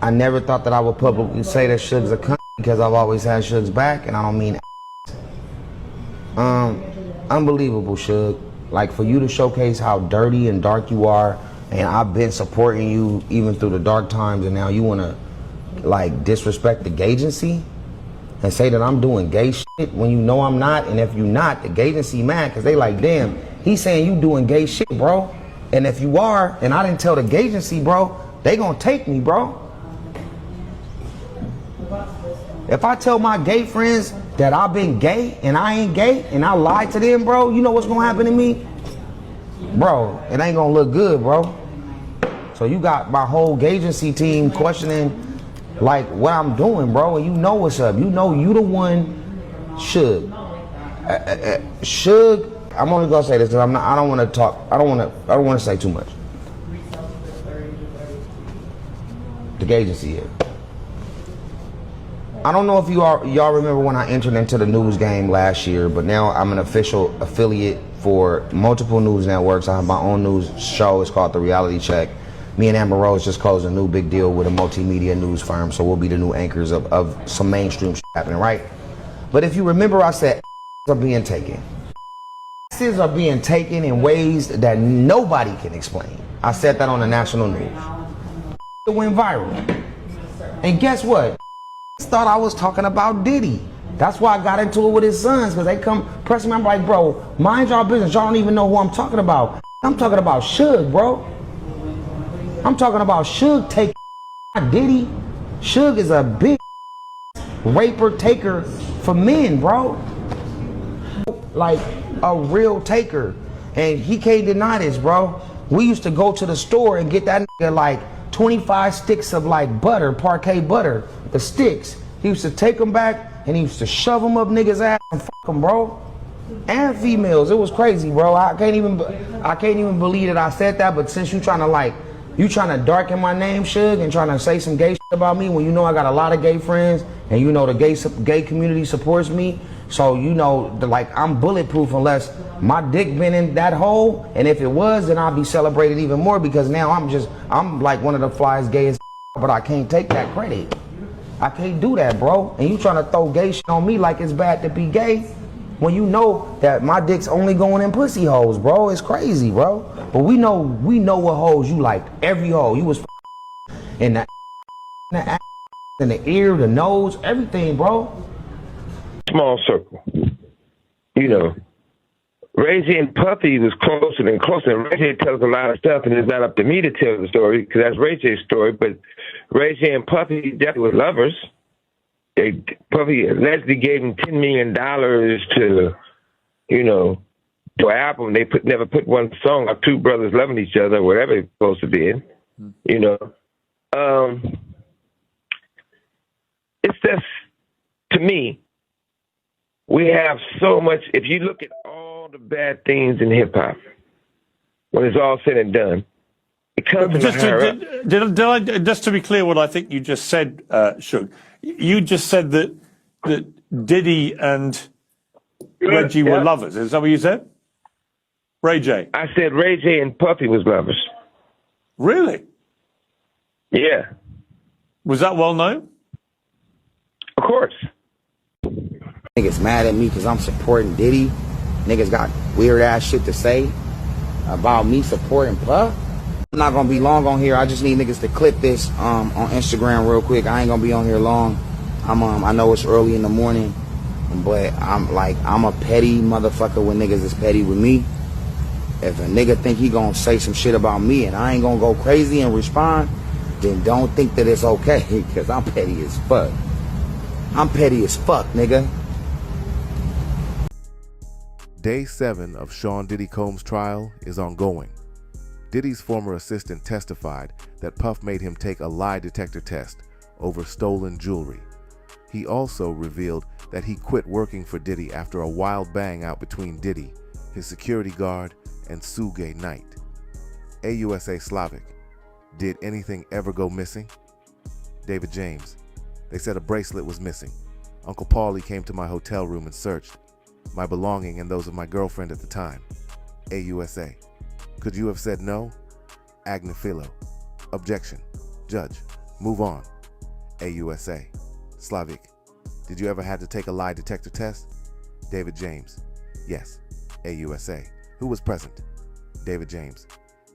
I never thought that I would publicly say that Suge's a cunt because I've always had Suge's back, and I don't mean unbelievable, Suge. Like, for you to showcase how dirty and dark you are, and I've been supporting you even through the dark times, and now you want to, like, disrespect the Gagency and say that I'm doing gay shit when you know I'm not. And if you not, the Gagency mad because they like, damn, he's saying you doing gay shit, bro. And if you are, and I didn't tell the Gagency, bro, they gonna take me, bro. If I tell my gay friends that I've been gay and I ain't gay and I lied to them, bro, you know what's gonna happen to me? Bro, it ain't gonna look good, bro. So you got my whole Gagency team questioning like what I'm doing, bro, and you know what's up. You know you the one, Suge. Suge, I'm only gonna say this because I don't wanna talk, I don't wanna say too much. The Gagency here. I don't know if y'all remember when I entered into the news game last year, but now I'm an official affiliate for multiple news networks. I have my own news show. It's called The Reality Check. Me and Amber Rose just closed a new big deal with a multimedia news firm, so we'll be the new anchors of some mainstream shit happening, right? But if you remember, I said are being taken. Asses are being taken in ways that nobody can explain. I said that on the national news. It went viral. And guess what? Thought I was talking about Diddy. That's why I got into it with his sons, because they come pressing me. I'm like, bro, mind y'all business. Y'all don't even know who I'm talking about. I'm talking about Suge, bro. I'm talking about Suge taking Diddy. Suge is a big raper taker for men, bro. Like a real taker. And he can't deny this, bro. We used to go to the store and get that nigga like 25 sticks of like butter, parquet butter, the sticks. He used to take them back and he used to shove them up niggas' ass and fuck them, bro. And females, it was crazy, bro. I can't even believe that I said that. But since you trying to darken my name, Suge, and trying to say some gay shit about me when you know I got a lot of gay friends and you know the gay community supports me. So you know, like, I'm bulletproof unless my dick been in that hole. And if it was, then I'll be celebrated even more because now I'm like one of the flyest gayest, but I can't take that credit. I can't do that, bro. And you trying to throw gay shit on me like it's bad to be gay when you know that my dick's only going in pussy holes, bro. It's crazy, bro. But we know what holes you like. Every hole. You was in the ass, in the ear, the nose, everything, bro. Small circle. You know, Ray J and Puffy was closer and closer. And Ray J tells a lot of stuff, and it's not up to me to tell the story because that's Ray J's story. But Ray J and Puffy definitely were lovers. Puffy allegedly gave him $10 million to, you know, to an album. They never put one song of two brothers loving each other, whatever it's supposed to be. You know, it's just, to me, we have so much. If you look at all the bad things in hip hop, when it's all said and done, it comes from just to be clear, what I think you just said, Suge, you just said that Diddy and Reggie were lovers. Is that what you said? Ray J. I said Ray J and Puffy was lovers. Really? Yeah. Was that well known? Of course. Niggas mad at me because I'm supporting Diddy. Niggas got weird ass shit to say about me supporting Puff. I'm not gonna be long on here. I just need niggas to clip this on Instagram real quick. I ain't gonna be on here long. I know it's early in the morning, but I'm a petty motherfucker when niggas is petty with me. If a nigga think he gonna say some shit about me and I ain't gonna go crazy and respond, then don't think that it's okay, because I'm petty as fuck. I'm petty as fuck, nigga. Day 7 of Sean Diddy Combs' trial is ongoing. Diddy's former assistant testified that Puff made him take a lie detector test over stolen jewelry. He also revealed that he quit working for Diddy after a wild bang out between Diddy, his security guard, and Suge Knight. AUSA Slavic: did anything ever go missing? David James: they said a bracelet was missing. Uncle Paulie came to my hotel room and searched my belonging and those of my girlfriend at the time. AUSA: could you have said no? Agnifilo: objection. Judge: move on. AUSA. Slavik, did you ever have to take a lie detector test? David James. Yes. AUSA. Who was present? David James.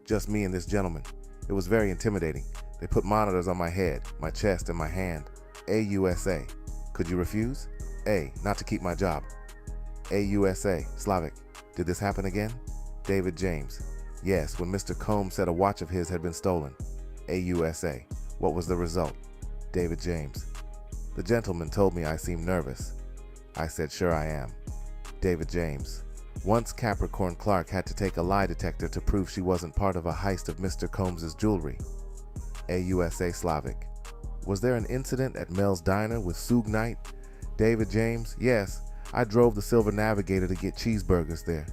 Just me and this gentleman. It was very intimidating. They put monitors on my head, my chest, and my hand. AUSA. Could you refuse? A. Not to keep my job. AUSA. Slavik. Did this happen again? David James. Yes, when Mr. Combs said a watch of his had been stolen. AUSA. What was the result? David James. The gentleman told me I seemed nervous. I said, sure I am. David James. Once Capricorn Clark had to take a lie detector to prove she wasn't part of a heist of Mr. Combs' jewelry. AUSA. Slavik. Was there an incident at Mel's Diner with Suge Knight? David James. Yes, I drove the Silver Navigator to get cheeseburgers there.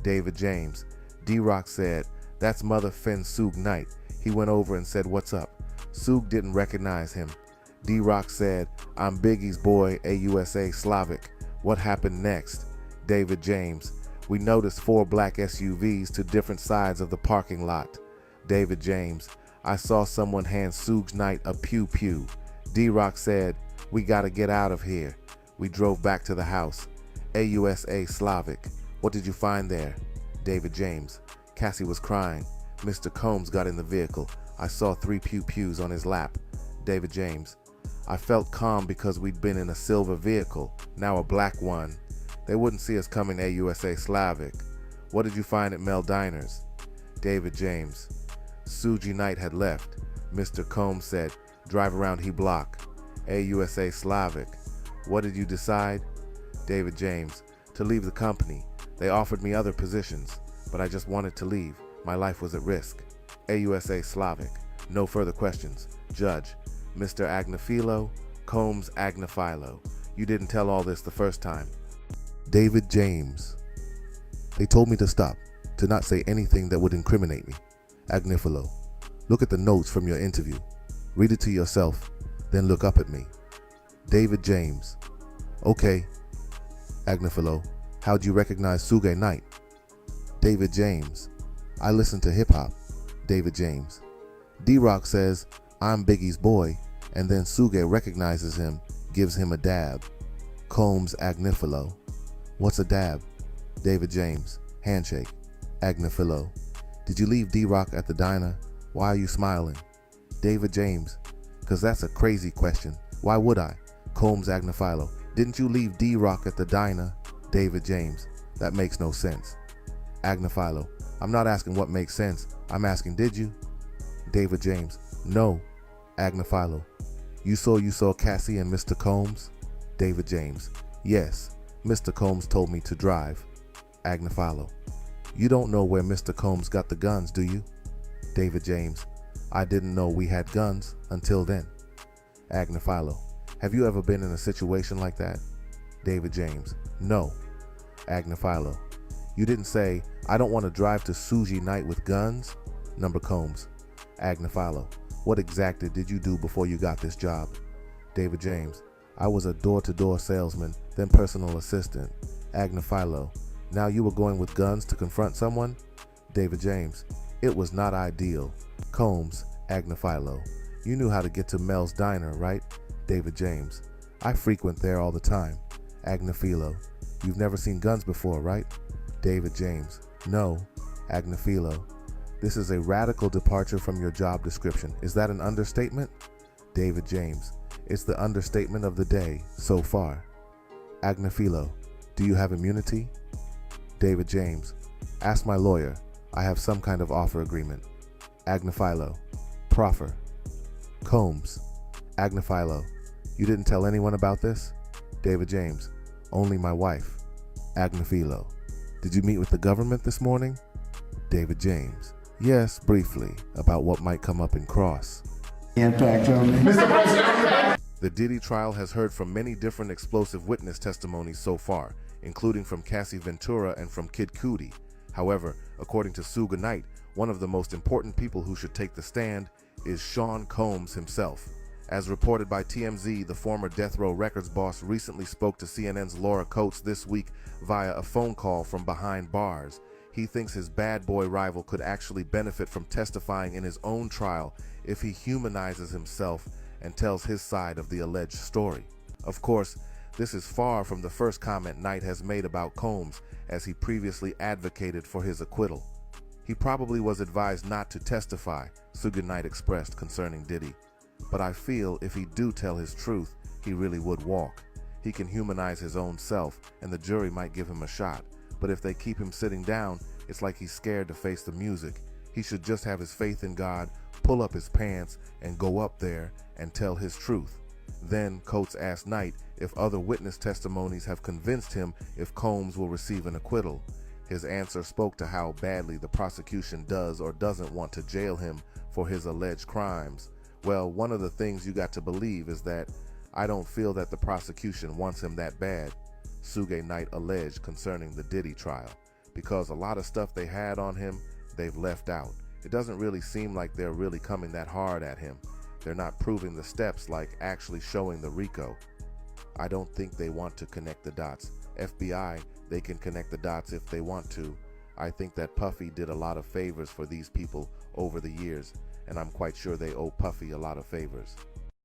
David James. D-Rock said, that's Mother Finn Suge Knight. He went over and said, what's up? Suge didn't recognize him. D-Rock said, I'm Biggie's boy, AUSA. Slavik. What happened next? David James. We noticed 4 black SUVs to different sides of the parking lot. David James. I saw someone hand Suge Knight a pew-pew. D-Rock said, we gotta get out of here. We drove back to the house. AUSA. Slavik. What did you find there? David James. Cassie was crying. Mr. Combs got in the vehicle. I saw 3 pew-pews on his lap. David James. I felt calm because we'd been in a silver vehicle, now a black one. They wouldn't see us coming. AUSA. Slavik. What did you find at Mel Diners? David James. Suge Knight had left. Mr. Combs said, drive around he block. AUSA. Slavik. What did you decide? David James. To leave the company. They offered me other positions, but I just wanted to leave. My life was at risk. AUSA. Slavik. No further questions. Judge. Mr. Agnifilo. Combs Agnifilo. You didn't tell all this the first time. David James. They told me to stop, to not say anything that would incriminate me. Agnifilo. Look at the notes from your interview. Read it to yourself, then look up at me. David James. Okay. Agnifilo. How'd you recognize Suge Knight? David James. I listen to hip-hop. David James. D-Rock says, I'm Biggie's boy, and then Suge recognizes him, gives him a dab. Combs Agnifilo. What's a dab? David James. Handshake. Agnifilo. Did you leave D-Rock at the diner? Why are you smiling? David James. Cause that's a crazy question. Why would I? Combs Agnifilo. Didn't you leave D-Rock at the diner? David James. That makes no sense. Agnifilo. I'm not asking what makes sense. I'm asking, did you? David James. No. Agnifilo. You saw Cassie and Mr. Combs? David James. Yes. Mr. Combs told me to drive. Agnifilo. You don't know where Mr. Combs got the guns, do you? David James. I didn't know we had guns until then. Agnifilo. Have you ever been in a situation like that? David James. No. Agnifilo. You didn't say, I don't want to drive to Suge Knight with guns? Number Combs. Agnifilo. What exactly did you do before you got this job? David James. I was a door-to-door salesman, then personal assistant. Agnifilo. Now you were going with guns to confront someone? David James. It was not ideal. Combs. Agnifilo. You knew how to get to Mel's Diner, right? David James. I frequent there all the time. Agnifilo. You've never seen guns before, right? David James. No. Agnifilo. This is a radical departure from your job description. Is that an understatement? David James. It's the understatement of the day so far. Agnifilo. Do you have immunity? David James. Ask my lawyer. I have some kind of offer agreement. Agnifilo. Proffer. Combs. Agnifilo. You didn't tell anyone about this? David James. Only my wife. Agnifilo. Did you meet with the government this morning? David James. Yes, briefly, about what might come up in Cross. Impact on me. The Diddy trial has heard from many different explosive witness testimonies so far, including from Cassie Ventura and from Kid Cudi. However, according to Suge Knight, one of the most important people who should take the stand is Sean Combs himself. As reported by TMZ, the former Death Row Records boss recently spoke to CNN's Laura Coates this week via a phone call from behind bars. He thinks his bad boy rival could actually benefit from testifying in his own trial if he humanizes himself and tells his side of the alleged story. Of course, this is far from the first comment Knight has made about Combs, as he previously advocated for his acquittal. He probably was advised not to testify, Suge Knight expressed concerning Diddy. But I feel if he do tell his truth, he really would walk. He can humanize his own self, and the jury might give him a shot. But if they keep him sitting down, it's like he's scared to face the music. He should just have his faith in God, pull up his pants, and go up there and tell his truth. Then Coates asked Knight if other witness testimonies have convinced him if Combs will receive an acquittal. His answer spoke to how badly the prosecution does or doesn't want to jail him for his alleged crimes. Well, one of the things you got to believe is that I don't feel that the prosecution wants him that bad, Suge Knight alleged concerning the Diddy trial, because a lot of stuff they had on him, they've left out. It doesn't really seem like they're really coming that hard at him. They're not proving the steps like actually showing the RICO. I don't think they want to connect the dots. FBI, they can connect the dots if they want to. I think that Puffy did a lot of favors for these people over the years, and I'm quite sure they owe Puffy a lot of favors.